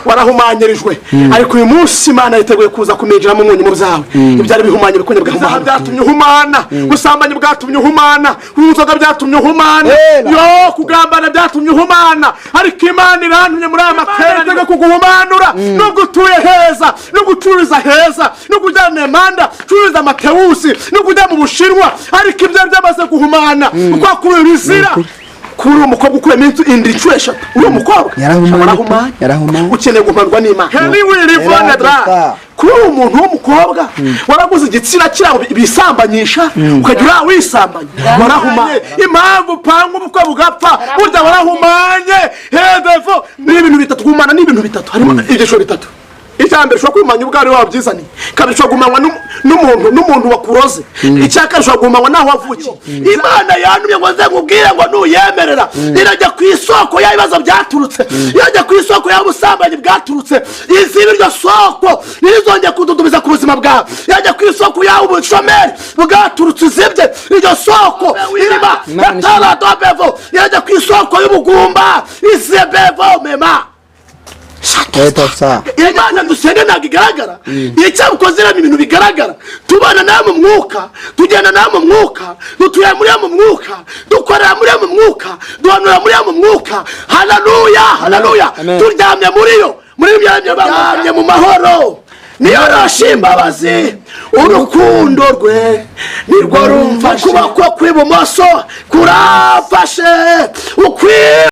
warahumanyirijwe ariko uyu munsi Imana yiteguye kuza kuminjiramo umunyu mu byawe ibyari bihumanye bikonye bwahumana byatumye uhumana gusambanya bwatumye uhumana inzoga byatumye uhumana yo kugambana byatumye uhumana ariko Imana irantumye muri aya materaniro kuguhumanura no gutuye heza no gucururiza heza no kujyana manda cururiza amatewusi no kujya mu Bushinwa ariko ibyo byamaze guhumana uko kuri bizira kuri umukobwa ukuremo indicwe eshatu uri umukobwa yarahumanye ukeneye guhumandwa n'Imana Henry Willivanadra kuri umuntu w'umukobwa waraguze igitsina cyabo bisambanyisha ukagira wisambanya warahumanye impamvu panga ubukwe bugapfa burya warahumanye hedevo n'ibintu bitatu guhumana n'ibintu bitatu harimo igisho bitatu icyambere shwa kwimanya ubwari wabyizani kabishwa gumanwa n'umuntu wakuroze icyaka shwa gumanwa naho wavuki Imana yanumye ngo nze nkubwire ngo nuyemerera irajya ku isoko y'abibazo byaturutse irajya ku isoko y'ubusambanyi bwaturutse izibi ryo soko nizonge kududubiza ku buzima bwawe irajya ku isoko y'ubushomeri bwaturutse izibye iryo soko irima natala dobevo irajya ku isoko y'ubugumba izebevo mema Imana dusenge ntabwo igaragara icyabukoze rero ibintu bigaragara tubana nawe mu mwuka tugenda nawe mu mwuka dutuye muri mu mwuka dukorera muri mu mwuka duhanura muri mu mwuka haleluya turyamye muri yo muri byamye mu mahoro niyo rashimbabazi urukundo rwe nirwo rumva kuboko kw'ibumoso kurafashe